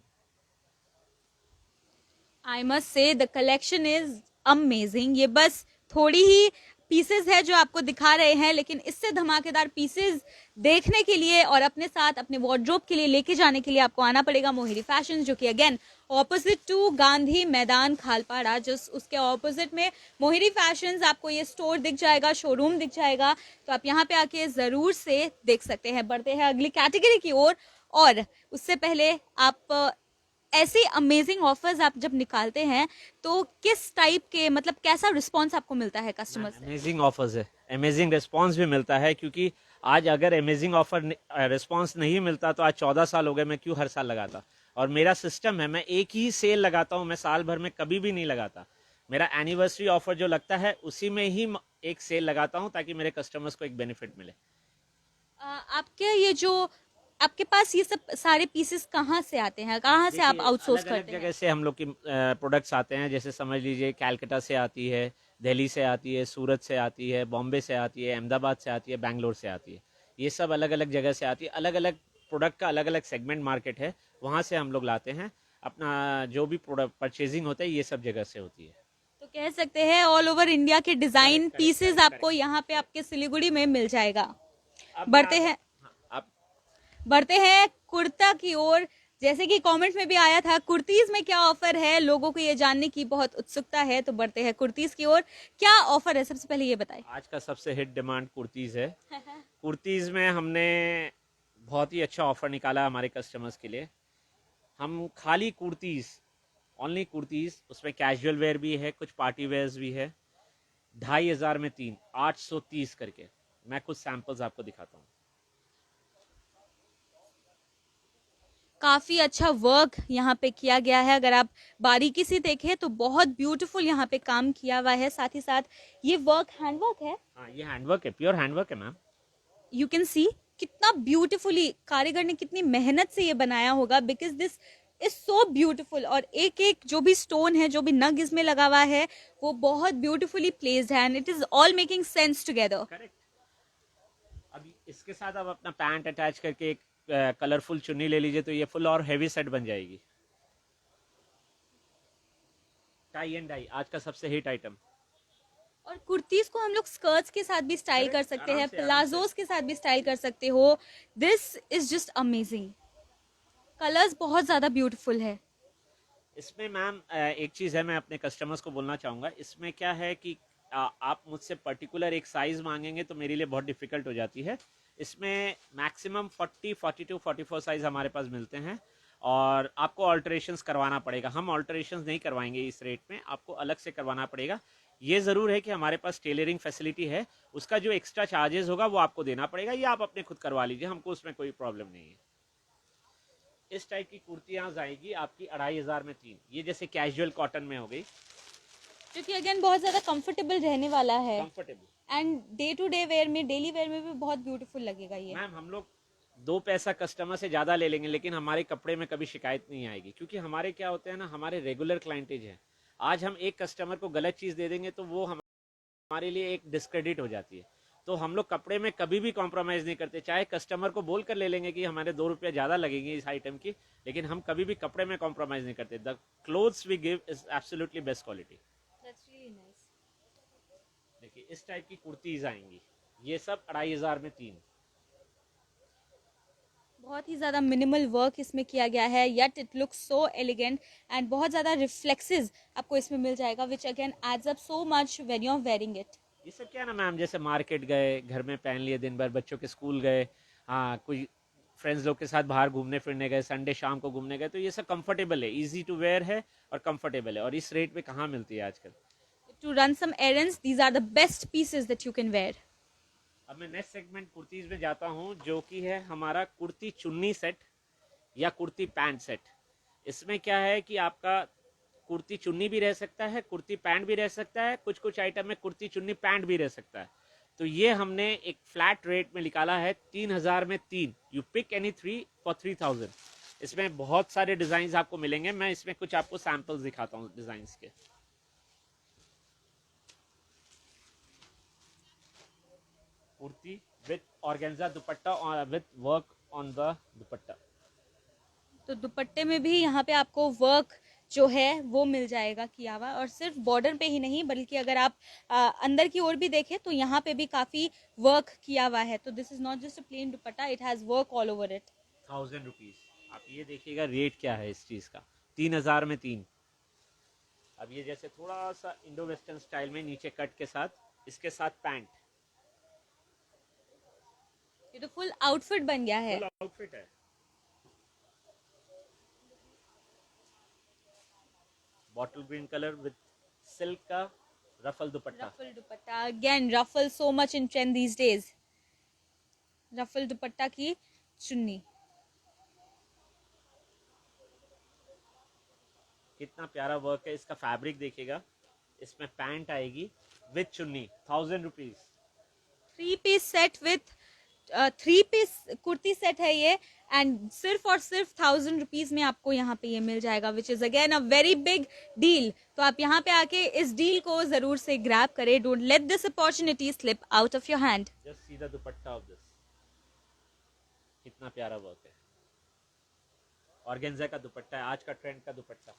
I must say the collection is amazing. ये बस थोड़ी ही पीसेस है जो आपको दिखा रहे हैं, लेकिन इससे धमाकेदार पीसेस देखने के लिए और अपने साथ अपने वार्डरोब के लिए लेके जाने के लिए आपको आना पड़ेगा मोहिनी फैशन, जो कि अगेन ऑपोजिट टू गांधी मैदान खालपाड़ा, जस्ट उसके ऑपोजिट में मोहिनी फैशंस आपको ये स्टोर दिख जाएगा, शोरूम दिख जाएगा। तो आप यहाँ पे आके जरूर से देख सकते हैं। बढ़ते हैं अगली कैटेगरी की ओर, और उससे पहले आप ऐसे अमेजिंग ऑफर्स आप जब निकालते हैं तो किस टाइप के, मतलब कैसा रिस्पॉन्स आपको मिलता है कस्टमर से? अमेजिंग ऑफर्स है, अमेजिंग रिस्पांस भी मिलता है, क्योंकि आज अगर अमेजिंग ऑफर रिस्पांस नहीं मिलता तो आज 14 साल हो गए, मैं क्यों हर साल लगाता। और मेरा सिस्टम है, मैं एक ही सेल लगाता हूँ, मैं साल भर में कभी भी नहीं लगाता। मेरा एनिवर्सरी ऑफर जो लगता है उसी में ही एक सेल लगाता हूँ, ताकि मेरे कस्टमर्स को एक बेनिफिट मिले। आपके ये जो आपके पास ये सब सारे पीसेस कहाँ से आते हैं, कहाँ से आप आउटसोर्स अलग अलग करते जगह हैं? से हम लोग की प्रोडक्ट्स आते हैं, जैसे समझ लीजिए कैलकाटा से आती है, दिल्ली से आती है, सूरत से आती है, बॉम्बे से आती है, अहमदाबाद से आती है, बैंगलोर से आती है। ये सब अलग अलग जगह से आती है। अलग अलग प्रोडक्ट का अलग अलग सेगमेंट मार्केट है, वहाँ से हम लोग लाते हैं। अपना जो भी प्रोडक्ट परचेजिंग होता है ये सब जगह से होती है। तो कह सकते हैं ऑल ओवर इंडिया के design correct, correct, pieces correct, आपको यहाँ पे आपके सिलीगुड़ी में मिल जाएगा। अब मैं बढ़ते हैं हाँ, अब बढ़ते हैं कुर्ता की ओर। जैसे कि कमेंट में भी आया था, कुर्तीज में क्या ऑफर है, लोगों को ये जानने की बहुत उत्सुकता है। तो बढ़ते हैं कुर्तीज की ओर, क्या ऑफर है सबसे पहले ये बताएं। आज का सबसे हिट डिमांड कुर्तीज़ है। कुर्तीज़ में हमने बहुत ही अच्छा ऑफर निकाला हमारे कस्टमर्स के लिए। हम खाली कुर्तीज़, ओनली कुर्तीज़, उसमें कैजुअल वेयर भी है, कुछ पार्टी वेयर्स भी है। 2,500 में 3, 830 करके। मैं कुछ सैंपल्स आपको दिखाता हूँ। काफी अच्छा वर्क यहाँ पे किया गया है, अगर आप बारीकी से देखें तो बहुत ब्यूटीफुल यहाँ पे काम किया हुआ है। साथ ही साथ ये वर्क हैंडवर्क है, हाँ, ये हैंडवर्क है, प्योर हैंडवर्क है मैम। यू कैन सी कितना ब्यूटीफुली कारीगर ने कितनी मेहनत से ये बनाया होगा, because this is so beautiful. और एक एक जो भी स्टोन है, जो भी नग इसमें लगा हुआ है, वो बहुत ब्यूटीफुली प्लेस्ड है, and it is all making sense together. Correct. अब इसके साथ आप अपना पैंट अटैच करके एक कलरफुल चुन्नी ले लीजिए, तो ये फुल और हैवी सेट बन जाएगी। टाई एंड डाई आज का सबसे हिट आइटम। और कुर्तीज को हम लोग स्कर्ट्स के साथ भी स्टाइल कर करेक्ट, सकते आराम हैं, से, आराम से। प्लाजोस के साथ भी स्टाइल कर सकते हो। This is just amazing, colours बहुत ज्यादा ब्यूटीफुल है। इसमें मैम एक चीज़ है, मैं अपने कस्टमर्स को बोलना चाहूँगा। इसमें क्या है कि आप मुझसे पर्टिकुलर एक साइज़ मांगेंगे तो मेरे लिए बहुत डिफ़िकल्ट हो जाती है। इसमें मैक्सिमम 40, 42, 44 साइज़ हमारे पास मिलते हैं, और आपको ऑल्टरेशंस करवाना पड़ेगा। हम ऑल्टरेशंस नहीं करवाएंगे इस रेट में, आपको अलग से करवाना पड़ेगा। ये ज़रूर है कि हमारे पास टेलरिंग फैसिलिटी है, उसका जो एक्स्ट्रा चार्जेस होगा वो आपको देना पड़ेगा, या आप अपने खुद करवा लीजिए, हमको उसमें कोई प्रॉब्लम नहीं है। इस टाइप की कुर्तियाँ जाएगी आपकी 2,500 में 3। ये जैसे कैजुअल कॉटन में हो गई, जो कि अगेन बहुत ज्यादा कंफर्टेबल रहने वाला है, comfortable. And day to day wear में, डेली वेयर में भी बहुत ब्यूटीफुल लगेगा ये। मैम हम लोग 2 पैसा कस्टमर से ज़्यादा ले लेंगे, लेकिन हमारे कपड़े में कभी शिकायत नहीं आएगी, क्योंकि हमारे क्या होते हैं ना, हमारे रेगुलर क्लाइंटेज हैं। आज हम एक कस्टमर को गलत चीज़ दे देंगे तो वो हमारे लिए एक डिस्क्रेडिट हो जाती है। तो हम लोग कपड़े में कभी भी कॉम्प्रोमाइज़ नहीं करते, चाहे कस्टमर को बोल कर ले लेंगे कि हमारे 2 रुपये ज़्यादा लगेंगे इस आइटम की, लेकिन हम कभी भी कपड़े में कॉम्प्रोमाइज़ नहीं करते। The clothes we give is absolutely best quality. देखिए इस टाइप की कुर्तीज आएंगी, ये सब 2,500 में 3। बहुत ही ज्यादा मिनिमल वर्क इसमें किया गया है, yet it looks so elegant, and बहुत ज्यादा रिफ्लेक्सेस आपको इसमें मिल जाएगा, which again adds up so much when you are wearing it. ये सब क्या है ना मैम, जैसे मार्केट गए, घर में पहन लिए, दिन भर बच्चों के स्कूल गए, हाँ कोई फ्रेंड्स लोग के साथ बाहर घूमने फिरने गए, संडे शाम को घूमने गए, तो ये सब कंफर्टेबल है, इजी टू वेयर है और कंफर्टेबल है, और इस रेट पे कहाँ मिलती है आजकल। To run some errands, these are the best pieces that you can wear. अब मैं नेक्स्ट सेगमेंट कुर्तीज में जाता हूँ, जो कि है हमारा कुर्ती चुन्नी सेट या कुर्ती पैंट सेट। इसमें क्या है कि आपका कुर्ती चुन्नी भी रह सकता है, कुर्ती पैंट भी रह सकता है, कुछ कुछ आइटम में कुर्ती चुन्नी पैंट भी रह सकता है। तो ये हमने एक फ्लैट रेट में निकाला है, 3,000 में 3। You pick any 3 for 3,000। इसमें बहुत सारे डिजाइन आपको मिलेंगे, मैं इसमें कुछ आपको सैंपल्स दिखाता हूँ डिजाइन के। कुर्ती विथ ऑर्गेन्जा दुपट्टा और विथ वर्क ऑन द दुपट्टा। तो दुपट्टे में भी यहाँ पे आपको वर्क जो है वो मिल जाएगा किया हुआ, और सिर्फ बॉर्डर पे ही नहीं बल्कि अगर आप अंदर की ओर भी देखें तो यहाँ पे भी काफी वर्क किया हुआ है। तो this is not just a plain dupatta, it has work all over it. 1000 rupees. आप ये देखिएगा रेट क्या है इस चीज का, 3000 में 3। अब ये जैसे थोड़ा सा इंडो वेस्टर्न स्टाइल में नीचे कट के साथ, इसके साथ पैंट, ये तो फुल आउटफिट बन गया है। फुल आउटफिट है। Bottle green colour with silk का ruffle dupatta. Ruffle dupatta, again ruffle so much in trend these days. Ruffle dupatta की चुन्नी, कितना प्यारा वर्क है। इसका फैब्रिक देखिएगा, इसमें पैंट आएगी with chunni, 1000 rupees. 3 piece set with 3 piece kurti set है ये, एंड सिर्फ और सिर्फ 1000 रुपीज में आपको यहाँ पे ये मिल जाएगा, which is again a very big deal. तो आप यहाँ पे आके इस डील को जरूर से ग्रैब करें। Don't let this opportunity slip out of your hand. Just see the dupatta of this, कितना प्यारा वर्क है। ऑर्गेन्जा का दुपट्टा है, आज का ट्रेंड का दुपट्टा।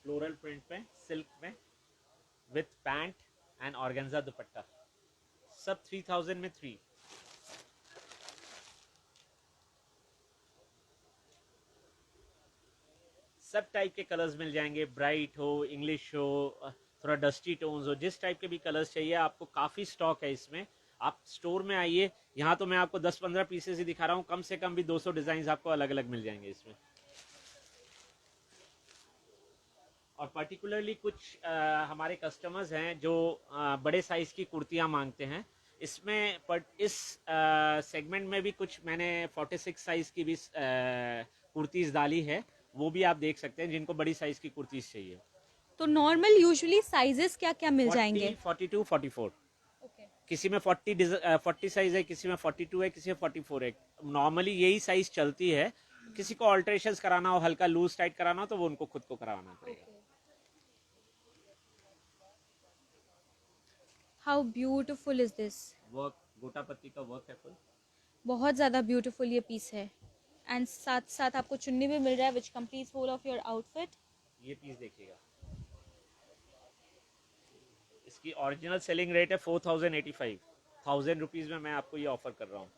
फ्लोरल प्रिंट में, सिल्क में, विथ पैंट एंड ऑर्गेन्जा दुपट्टा, सब 3000 में 3। सब टाइप के कलर्स मिल जाएंगे, ब्राइट हो, इंग्लिश हो, थोड़ा डस्टी टोन्स हो, जिस टाइप के भी कलर्स चाहिए आपको काफ़ी स्टॉक है इसमें। आप स्टोर में आइए, यहाँ तो मैं आपको 10-15 पीसेस ही दिखा रहा हूँ, कम से कम भी 200 डिजाइन आपको अलग अलग मिल जाएंगे इसमें। और पर्टिकुलरली कुछ हमारे कस्टमर्स हैं जो बड़े साइज की कुर्तियाँ मांगते हैं इसमें, बट इस सेगमेंट में भी कुछ मैंने 46 साइज की भी कुर्तीज़ डाली है, वो भी आप देख सकते हैं जिनको बड़ी साइज की कुर्तीज़ चाहिए। तो नॉर्मल यूजुअली साइजेस क्या क्या मिल 40, जाएंगे? 42, 44। Okay. किसी में 40 साइज है, किसी में 42 है, किसी में 44 है। नॉर्मली यही साइज चलती है। किसी को ऑल्ट्रेशन कराना हो, हल्का लूज टाइट कराना हो, तो वो उनको खुद को कराना पड़ेगा। How beautiful is this. Work गोटा पत्ती का वर्क है फुल। बहुत ज़्यादा ब्यूटीफुल ये पीस है, एंड साथ साथ आपको चुन्नी भी मिल रहा है which completes whole of your outfit. ये पीस देखिएगा, इसकी ओरिजिनल सेलिंग रेट है 4085। 1000 रुपीज में मैं आपको ये ऑफर कर रहा हूँ।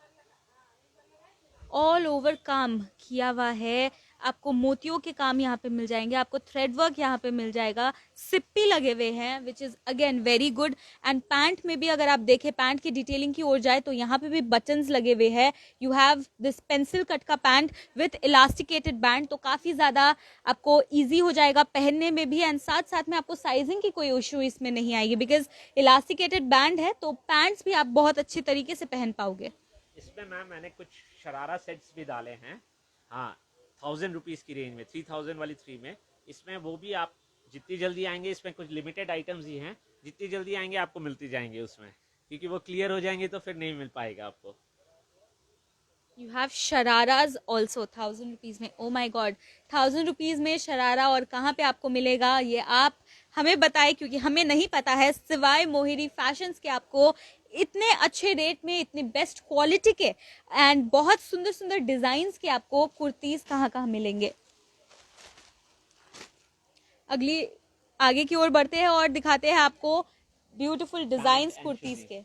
ऑल ओवर काम किया हुआ है, आपको मोतियों के काम यहाँ पे मिल जाएंगे, आपको थ्रेड वर्क यहाँ पे मिल जाएगा, सिप्पी लगे हुए हैं which is again very good. And pant में भी अगर आप देखें, पैंट की डिटेलिंग की ओर जाए तो यहाँ पे भी बटन्स लगे हुए हैं। You have this pencil cut का पैंट विथ इलास्टिकेटेड बैंड, तो काफी ज्यादा आपको ईजी हो जाएगा पहनने में भी, एंड साथ साथ में आपको साइजिंग की कोई इशू इसमें नहीं आएगी बिकॉज इलास्टिकेटेड बैंड है, तो पैंट्स भी आप बहुत अच्छे तरीके से पहन पाओगे। इसमें मैम मैंने कुछ शरारा सेट्स भी डाले हैं, हाँ, 1000 रुपीज की रेंज में, 3000 वाली 3 में। इसमें वो भी आप जितनी जल्दी आएंगे, इसमें कुछ लिमिटेड आइटम्स ही हैं, जितनी जल्दी आएंगे आपको मिलती जाएंगे उसमें, क्योंकि वो क्लियर हो जाएंगे तो फिर नहीं मिल पाएगा आपको। यू हैव शराराज ऑल्सो 1000 रुपीज में। ओ माई गॉड, 1000 रुपीज में शरारा और कहाँ पे आपको मिलेगा ये आप हमें बताएं, क्योंकि हमें नहीं पता है। सिवाय मोहिरी फैशंस के आपको इतने अच्छे रेट में, इतनी बेस्ट क्वालिटी के एंड बहुत सुंदर सुंदर डिजाइन के आपको कुर्तीज कहाँ कहाँ मिलेंगे। अगली आगे की ओर बढ़ते हैं और दिखाते हैं आपको ब्यूटीफुल डिजाइन कुर्तीज के।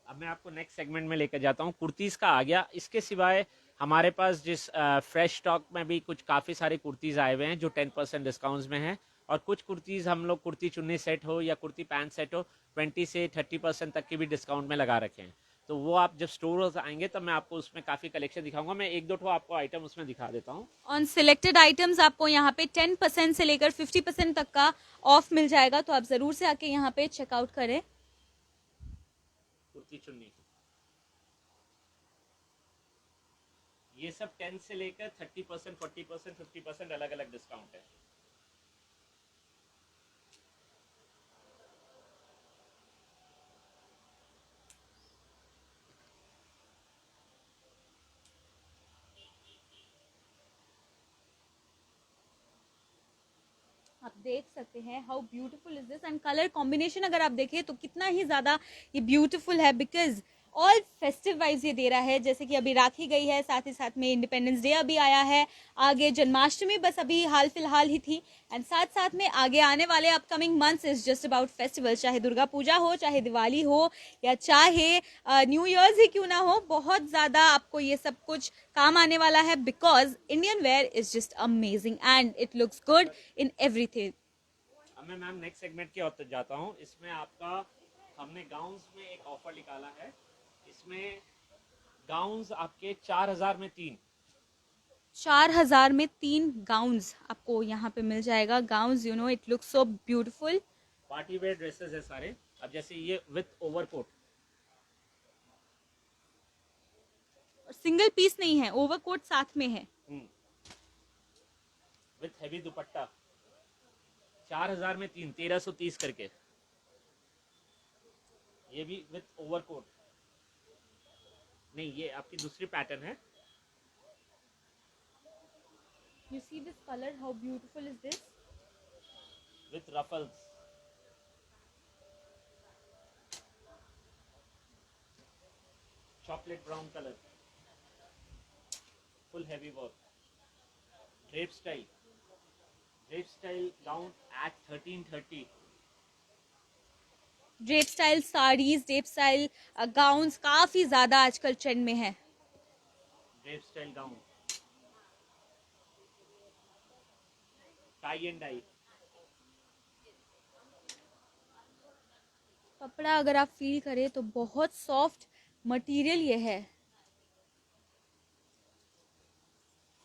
अब मैं आपको नेक्स्ट सेगमेंट में लेकर जाता हूँ। कुर्तीज़ का आ गया, इसके सिवाय हमारे पास जिस फ्रेश स्टॉक में भी कुछ काफ़ी सारे कुर्तीज़ आए हुए हैं जो 10% डिस्काउंट्स में हैं, और कुछ कुर्तीज़ हम लोग कुर्ती चुन्नी सेट हो या कुर्ती पैंट सेट हो 20 से 30% तक की भी डिस्काउंट में लगा रखे हैं। तो वो आप जब स्टोर आएंगे तब मैं आपको उसमें काफ़ी कलेक्शन दिखाऊंगा। मैं एक दो आपको आइटम उसमें दिखा देता हूँ। ऑन सिलेक्टेड आइटम्स आपको यहाँ पे 10% से लेकर 50% तक का ऑफ मिल जाएगा, तो आप जरूर से आके यहाँ पे चेकआउट करें। कुर्ती चुन्नी ये सब 10 से लेकर 30%, 40%, 50% अलग अलग डिस्काउंट है। देख सकते हैं how beautiful is this, and colour combination अगर आप देखें तो कितना ही ज़्यादा ये ब्यूटीफुल है, बिकॉज ऑल फेस्टिव वाइब्स ये दे रहा है। जैसे कि अभी राखी गई है, साथ ही साथ में इंडिपेंडेंस डे अभी आया है, आगे जन्माष्टमी बस अभी हाल फिलहाल ही थी, एंड साथ साथ में आगे आने वाले upcoming months is just about festival, चाहे दुर्गा पूजा हो, चाहे दिवाली हो, या चाहे न्यू ईयर्स ही क्यों ना हो, बहुत ज़्यादा आपको ये सब कुछ काम आने वाला है, because Indian wear is just amazing and it looks good in everything. अब मैं मैम नेक्स्ट सेगमेंट की ओर जाता हूँ। इसमें आपका हमने गाउन्स में एक ऑफर निकाला है। इसमें गाउन्स आपके 4000 में 3। 4000 में 3 गाउन्स आपको यहाँ पे मिल जाएगा। Gowns, you know, it looks so beautiful. Party wear dresses है सारे। अब जैसे ये विथ ओवरकोट, सिंगल पीस नहीं है, ओवरकोट साथ में है, विथ हैवी दुपट्टा, 4000 में 3, 1330 करके। ये भी विथ ओवरकोट नहीं, ये आपकी दूसरी पैटर्न है। You see this colour, how beautiful is this, with ruffles, chocolate brown colour, full heavy work, drape style gown at 1330। Drape style saris, drape style gowns काफी ज्यादा आजकल ट्रेंड में है। Drape style gown, tie and dye. कपड़ा अगर आप feel करें तो बहुत सॉफ्ट मटेरियल ये है।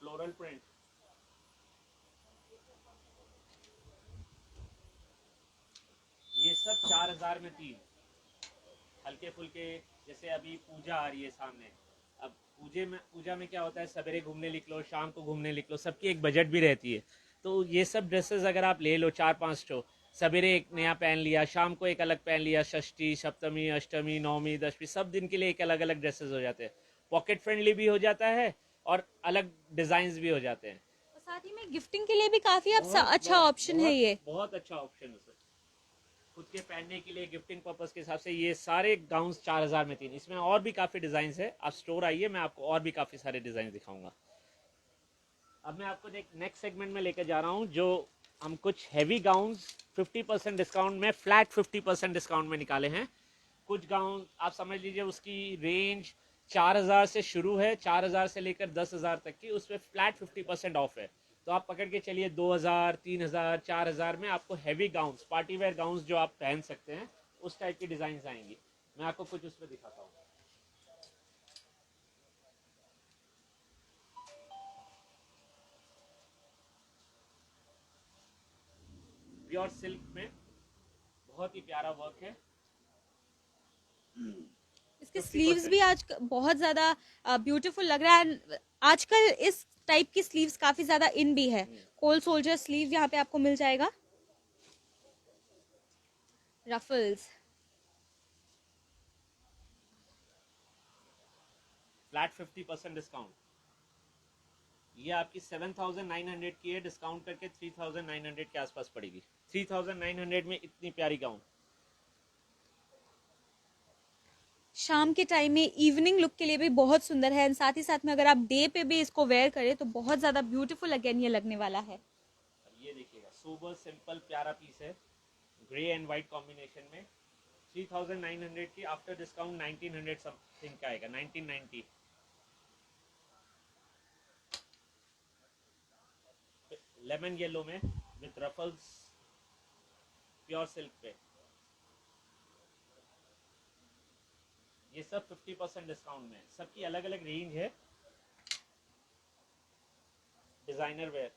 फ्लोरल प्रिंट, ये सब 4000 में 3। हल्के फुल्के, जैसे अभी पूजा आ रही है सामने। अब पूजा में क्या होता है, सवेरे घूमने निकलो, शाम को घूमने निकलो, सबकी एक बजट भी रहती है। तो ये सब ड्रेसेस अगर आप ले लो 4-5 ठो, सवेरे एक नया पहन लिया, शाम को एक अलग पहन लिया, षष्ठी, सप्तमी, अष्टमी, नवमी, दशमी, सब दिन के लिए एक अलग अलग ड्रेसेस हो जाते हैं। पॉकेट फ्रेंडली भी हो जाता है और अलग डिजाइन भी हो जाते हैं। और साथ ही में गिफ्टिंग के लिए भी काफी अच्छा ऑप्शन है ये। बहुत अच्छा ऑप्शन है सर, खुद के पहनने के लिए, गिफ्टिंग पर्पस के हिसाब से। ये सारे गाउन्स 4000 में 3। इसमें और भी काफ़ी डिज़ाइन है, आप स्टोर आइए, मैं आपको और भी काफ़ी सारे डिज़ाइन दिखाऊंगा। अब मैं आपको नेक्स्ट सेगमेंट में लेकर जा रहा हूँ, जो हम कुछ हैवी गाउन्स 50% डिस्काउंट में, फ्लैट 50% डिस्काउंट में निकाले हैं। कुछ गाउन आप समझ लीजिए उसकी रेंज 4000 से शुरू है, 4000 से लेकर 10,000 तक की, उस पर फ्लैट 50% ऑफ है। तो आप पकड़ के चलिए 2000, 3000, 4000 में आपको heavy gowns, party wear gowns जो आप पहन सकते हैं, उस टाइप की डिजाइन आएंगी। मैं आपको कुछ उस पर दिखाता हूँ। प्योर सिल्क में बहुत ही प्यारा वर्क है। इसके स्लीव्स भी आज बहुत ज्यादा ब्यूटीफुल लग रहा है। आजकल इस टाइप की स्लीव्स काफी ज्यादा इन भी है। कोल सोल्जर स्लीव यहाँ पे आपको मिल जाएगा, रफल्स, फ्लैट 50% डिस्काउंट। ये आपकी 7900 की है, डिस्काउंट करके 3900 के आसपास पड़ेगी। 3900 में इतनी प्यारी गाउन। शाम के टाइम में इवनिंग लुक के लिए भी बहुत सुंदर है, साथ ही साथ में अगर आप डे पे भी इसको वेयर करें तो बहुत ज्यादा ब्यूटीफुल अगेन ये लगने वाला है। ये देखिएगा, सोबर सिंपल प्यारा पीस है, ग्रे एंड व्हाइट कॉम्बिनेशन में। 3900 की, आफ्टर डिस्काउंट 1900 समथिंग का आएगा, 1990। लेमन येलो में विथ रफल्स, प्योर सिल्क पे। ये सब 50% डिस्काउंट में, सबकी अलग अलग रेंज है। Designer wear,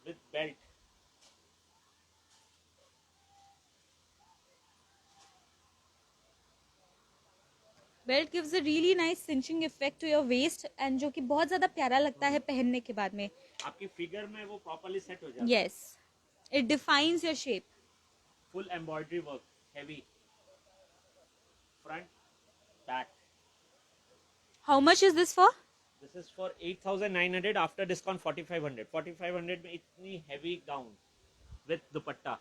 with belt, belt gives a really nice cinching effect to your waist, and जो कि बहुत ज्यादा प्यारा लगता है पहनने के बाद में। आपकी फिगर में वो प्रॉपर्ली सेट हो जाता है। Yes, it defines your shape. Full embroidery work, heavy, front back, how much is this for? This is for 8,900 after discount 4,500. 4,500 में इतनी heavy gown with dupatta.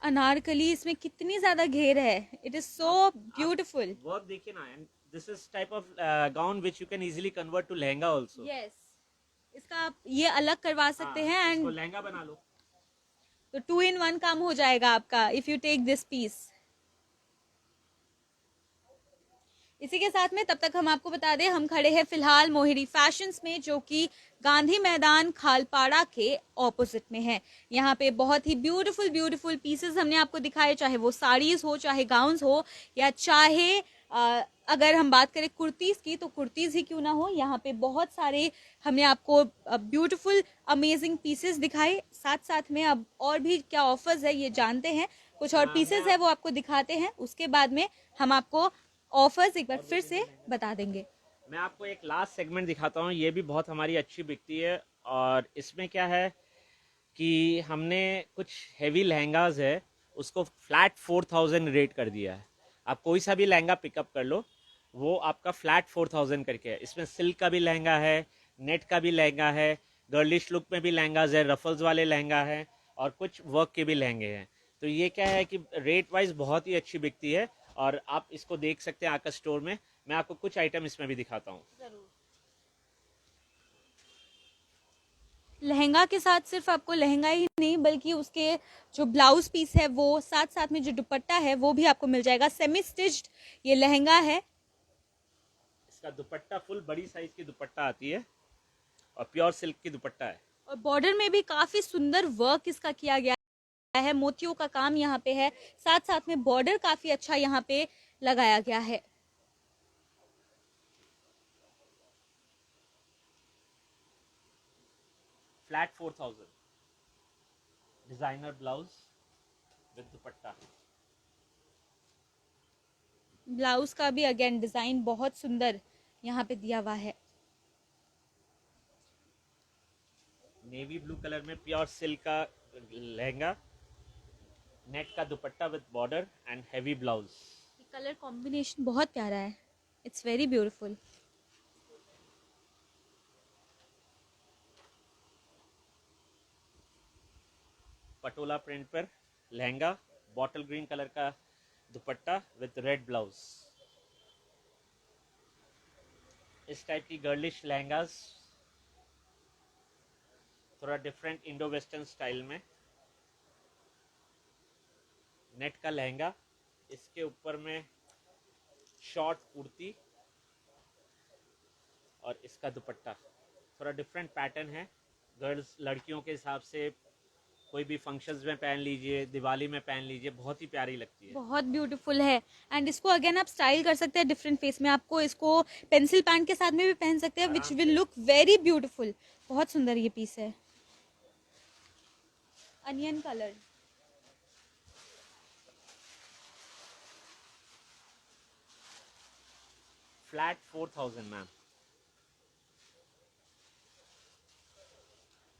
Anarkali, इसमें कितनी ज्यादा घेर है. It is so beautiful. Work देखिए ना. And this is type of gown which you can easily convert to lehenga also. Yes, इसका आप ये अलग करवा सकते हैं इसको एंड लहंगा बना लो. तो 2 in 1 काम हो जाएगा आपका if you take this piece. इसी के साथ में तब तक हम आपको बता दें, हम खड़े हैं फिलहाल मोहिनी फैशंस में, जो कि गांधी मैदान खालपाड़ा के ऑपोजिट में है. यहाँ पे बहुत ही ब्यूटीफुल ब्यूटीफुल पीसेस हमने आपको दिखाए, चाहे वो साड़ीज हो, चाहे गाउन्स हो, या चाहे अगर हम बात करें कुर्तीज की तो कुर्तीज ही क्यों ना हो. यहाँ पे बहुत सारे हमने आपको ब्यूटीफुल अमेजिंग पीसेस दिखाए. साथ साथ में अब और भी क्या ऑफर्स है ये जानते हैं. कुछ और पीसेस है वो आपको दिखाते हैं, उसके बाद में हम आपको ऑफर्स एक बार फिर से बता देंगे. मैं आपको एक लास्ट सेगमेंट दिखाता हूँ. ये भी बहुत हमारी अच्छी बिकती है. और इसमें क्या है कि हमने कुछ हैवी लहंगाज है उसको फ्लैट 4,000 रेट कर दिया है. आप कोई सा भी लहंगा पिकअप कर लो, वो आपका फ्लैट 4,000 करके है. इसमें सिल्क का भी लहंगा है, नेट का भी लहंगा है, गर्लिश लुक में भी लहंगाज है, रफल्स वाले लहंगा है, और कुछ वर्क के भी लहंगे हैं. तो ये क्या है कि रेट वाइज बहुत ही अच्छी बिकती है. और आप इसको देख सकते हैं आका स्टोर में. मैं आपको कुछ आइटम इसमें भी दिखाता हूँ. लहंगा के साथ सिर्फ आपको लहंगा ही नहीं बल्कि उसके जो ब्लाउज पीस है वो, साथ साथ में जो दुपट्टा है वो भी आपको मिल जाएगा. सेमी स्टिच्ड ये लहंगा है. इसका दुपट्टा फुल बड़ी साइज की दुपट्टा आती है और प्योर सिल्क की दुपट्टा है. और बॉर्डर में भी काफी सुंदर वर्क इसका किया गया है. मोतियों का काम यहाँ पे है. साथ साथ में बॉर्डर काफी अच्छा यहाँ पे लगाया गया है. Flat 4,000 designer blouse with dupatta. Blouse का भी अगेन डिजाइन बहुत सुंदर यहाँ पे दिया हुआ है. नेवी ब्लू कलर में प्योर सिल्क का लहंगा, नेट का दुपट्टा with border and heavy blouse. Colour combination बहुत प्यारा है. It's very beautiful. Patola print पर लहंगा, बॉटल ग्रीन कलर का दुपट्टा विद रेड ब्लाउज. इस टाइप की गर्लिश लहंगास थोड़ा डिफरेंट इंडो वेस्टर्न स्टाइल में. नेट का लहंगा, इसके ऊपर में शॉर्ट कुर्ती और इसका दुपट्टा. थोड़ा डिफरेंट पैटर्न है. गर्ल्स लड़कियों के हिसाब से कोई भी फंक्शंस में पहन लीजिए, दिवाली में पहन लीजिए, बहुत ही प्यारी लगती है. बहुत ब्यूटीफुल है. एंड इसको अगेन आप स्टाइल कर सकते हैं डिफरेंट फेस में. आपको इसको पेंसिल पैंट के साथ में भी पहन सकते हैं which will look very beautiful. बहुत सुंदर ये पीस है. Onion colour. Flat 4,000 ma'am.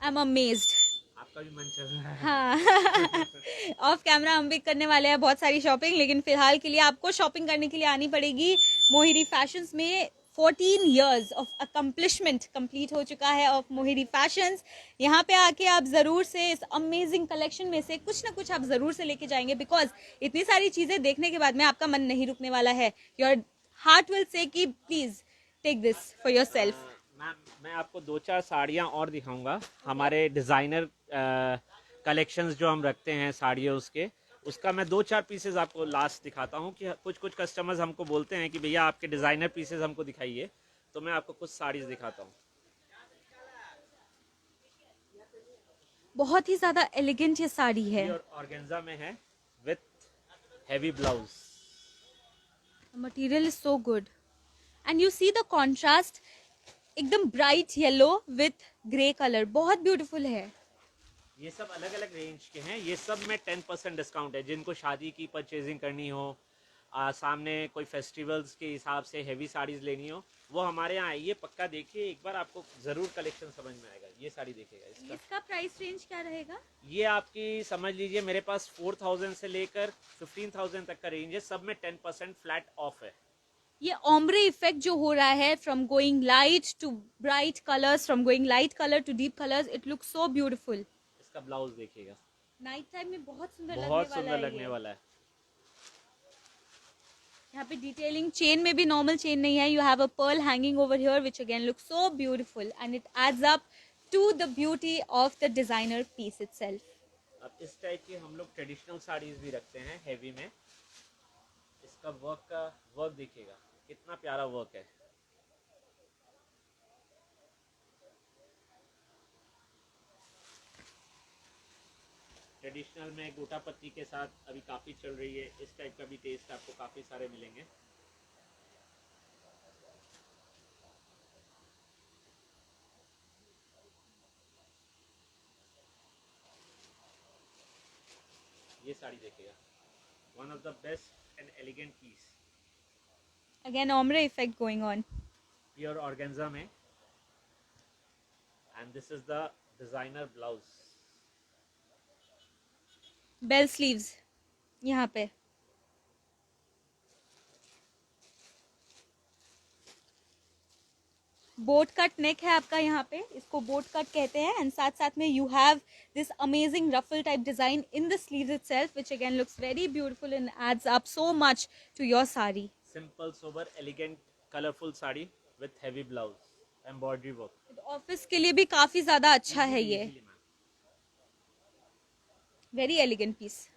I am amazed. आपका भी मन चल रहा है. हाँ. ऑफ कैमरा हम भी करने वाले हैं बहुत सारी शॉपिंग, लेकिन फिलहाल के लिए आपको शॉपिंग करने के लिए आनी पड़ेगी मोहिनी फैशंस में. 14 years ऑफ अकम्पलिशमेंट कंप्लीट हो चुका है ऑफ मोहिनी फैशंस. यहाँ पे आके आप ज़रूर से इस अमेजिंग कलेक्शन में से कुछ ना कुछ आप ज़रूर से लेके जाएंगे, बिकॉज इतनी सारी चीज़ें देखने के बाद में आपका मन नहीं रुकने वाला है. योर हार्ट विल से कि please take this for yourself. Ma'am, मैं आपको 2-4 साड़ियाँ और दिखाऊंगा. हमारे डिज़ाइनर कलेक्शंस जो हम रखते हैं साड़ियों उसका मैं 2-4 पीसेस आपको लास्ट दिखाता हूँ कि कुछ कस्टमर्स हमको बोलते हैं कि भैया आपके डिज़ाइनर पीसेस हमको दिखाइए, तो मैं आपको कुछ साड़ीज दिखाता हूँ. बहुत ही ज़्यादा एलिगेंट ये साड़ी है. और ऑर्गेन्जा में है with heavy blouse. Material is so good and you see the contrast. एकदम bright yellow with grey colour. बहुत ब्यूटीफुल है. ये सब अलग अलग रेंज के हैं. ये सब में 10% डिस्काउंट है. जिनको शादी की परचेजिंग करनी हो, सामने कोई फेस्टिवल्स के हिसाब से हैवी साड़ीज लेनी हो, वो हमारे यहाँ आइए, पक्का देखिए एक बार, आपको ज़रूर कलेक्शन समझ में आएगा. ये साड़ी देखिएगा इसका। इसका प्राइस रेंज क्या रहेगा? ये आपकी समझ लीजिए मेरे पास 4000 से लेकर 15000 तक का रेंज है, सब में 10% फ्लैट ऑफ है। ये ओम्ब्रे इफेक्ट जो हो रहा है, from going light to bright colours, from going light colour to deep colours, it looks so beautiful. इसका ब्लाउज देखिएगा, नाइट टाइम में बहुत सुंदर बहुत सुंदर लगने वाला है। यहाँ पे डिटेलिंग चेन में भी नॉर्मल चेन नहीं है, you have a pearl hanging over here which again looks so beautiful and it adds up to the beauty of the designer piece itself. अब इस टाइप की हम लोग ट्रेडिशनल साड़ीज भी रखते हैं हेवी में। इसका वर्क देखिएगा कितना प्यारा वर्क है। ट्रेडिशनल में गोटा पत्ती के साथ अभी काफ़ी चल रही है, इस टाइप का भी टेस्ट आपको काफ़ी सारे मिलेंगे। ये साड़ी देखिएगा, one of the best and elegant piece, again ombre effect going on, pure organza में, and this is the designer blouse. Bell sleeves यहाँ पे, बोट कट नेक है आपका यहाँ पे, इसको बोट कट कहते हैं, एंड साथ साथ में you have this amazing ruffle type design in the sleeves itself which again looks very beautiful and adds up so much to your sari. Simple sober elegant colourful sari with heavy blouse, embroidery work. Office के लिए भी काफी ज्यादा अच्छा है ये, very elegant piece.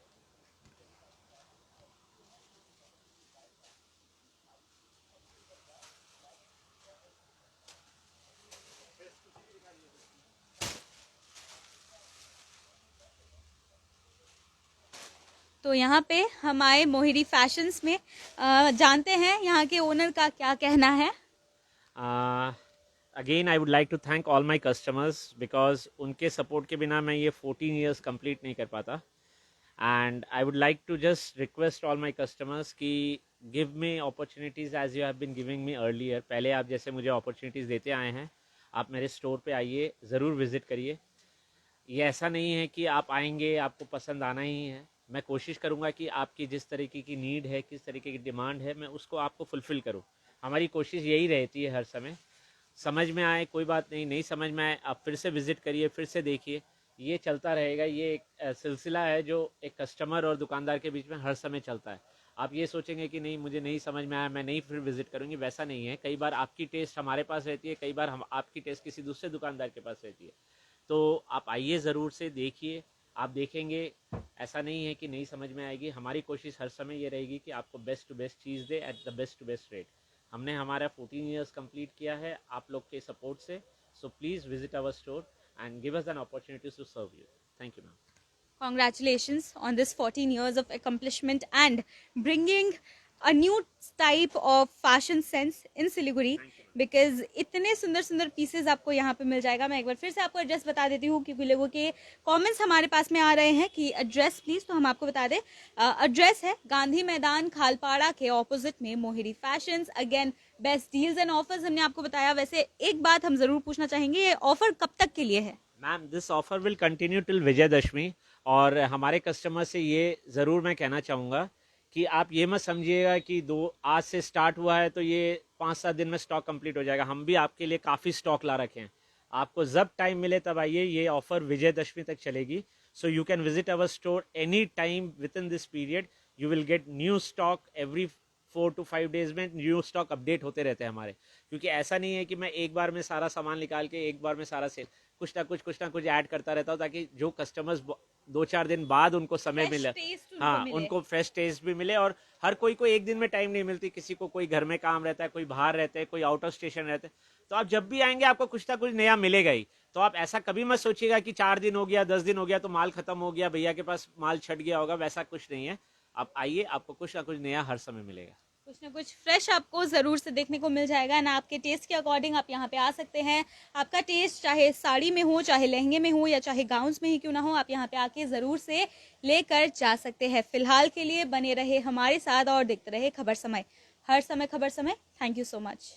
तो यहाँ पे हम आए मोहिरी फैशंस में, जानते हैं यहाँ के ओनर का क्या कहना है। Again I would like to thank all my customers, because उनके सपोर्ट के बिना मैं ये 14 ईयर्स कंप्लीट नहीं कर पाता। And I would like to just request all my customers कि give me opportunities as you have been giving me earlier. पहले आप जैसे मुझे अपॉर्चुनिटीज़ देते आए हैं, आप मेरे स्टोर पे आइए, ज़रूर विज़िट करिए। ये ऐसा नहीं है कि आप आएंगे आपको पसंद आना ही है, मैं कोशिश करूँगा कि आपकी जिस तरीके की नीड है, किस तरीके की डिमांड है, मैं उसको आपको फुलफ़िल करूँ। हमारी कोशिश यही रहती है हर समय। समझ में आए कोई बात नहीं, नहीं समझ में आए आप फिर से विज़िट करिए, फिर से देखिए, ये चलता रहेगा। ये एक सिलसिला है जो एक कस्टमर और दुकानदार के बीच में हर समय चलता है। आप ये सोचेंगे कि नहीं मुझे नहीं समझ में आया, मैं नहीं फिर विज़िट करूँगी, वैसा नहीं है। कई बार आपकी टेस्ट हमारे पास रहती है, कई बार हम आपकी टेस्ट किसी दूसरे दुकानदार के पास रहती है। तो आप आइए, ज़रूर से देखिए, आप देखेंगे ऐसा नहीं है कि नहीं समझ में आएगी। हमारी कोशिश हर समय ये रहेगी कि आपको बेस्ट टू बेस्ट चीज़ दे at the best to best rate. हमने हमारा 14 ईयर्स कंप्लीट किया है आप लोग के सपोर्ट से। So please visit our store and give us an opportunity to serve you. Thank you, ma'am. Congratulations on this 14 years of accomplishment and bringing a new type of fashion sense in Siliguri, because इतने सुंदर सुंदर pieces आपको यहाँ पे मिल जाएगा। मैं एक बार फिर से आपको एड्रेस बता देती हूँ क्योंकि लोगों के कमेंट्स हमारे पास में आ रहे हैं कि एड्रेस प्लीज, तो हम आपको बता दें। एड्रेस है गांधी मैदान खालपाड़ा के ऑपोजिट में Mohiri fashions. Again best deals and offers हमने आपको बताया। वैसे एक बात हम जरूर पूछना चाहेंगे, ये ऑफर कब तक के लिए है? Ma'am this offer will continue till Vijayadashami, और हमारे कस्टमर से ये ज़रूर मैं कहना चाहूँगा कि आप ये मत समझिएगा कि आज से स्टार्ट हुआ है तो ये 5-7 दिन में स्टॉक कंप्लीट हो जाएगा। हम भी आपके लिए काफ़ी स्टॉक ला रखे हैं, आपको जब टाइम मिले तब आइए। ये ऑफर विजयदशमी तक चलेगी, so you can visit our store any time with in this period. You will get new stock every 4 to 5 days में। न्यू स्टॉक अपडेट होते रहते हैं हमारे, क्योंकि ऐसा नहीं है कि मैं एक बार में सारा सामान निकाल के एक बार में सारा सेल, कुछ ना कुछ ऐड करता रहता हूँ ताकि जो कस्टमर्स 2-4 दिन बाद उनको समय मिले, हाँ उनको फ्रेश टेस्ट भी मिले। और हर कोई को एक दिन में टाइम नहीं मिलती, किसी को कोई घर में काम रहता है, कोई बाहर रहते हैं, कोई आउट ऑफ स्टेशन रहते हैं। तो आप जब भी आएंगे आपको कुछ ना कुछ नया मिलेगा ही। तो आप ऐसा कभी मत सोचिएगा कि 4 दिन हो गया 10 दिन हो गया तो माल खत्म हो गया, भैया के पास माल छट गया होगा, वैसा कुछ नहीं है। आप आइए, आपको कुछ ना कुछ नया हर समय मिलेगा, कुछ ना कुछ फ्रेश आपको ज़रूर से देखने को मिल जाएगा ना। आपके टेस्ट के अकॉर्डिंग आप यहाँ पे आ सकते हैं। आपका टेस्ट चाहे साड़ी में हो, चाहे लहंगे में हो, या चाहे गाउन्स में ही क्यों ना हो, आप यहाँ पे आके ज़रूर से लेकर जा सकते हैं। फिलहाल के लिए बने रहे हमारे साथ और देखते रहे खबर समय, हर समय खबर समय। Thank you so much.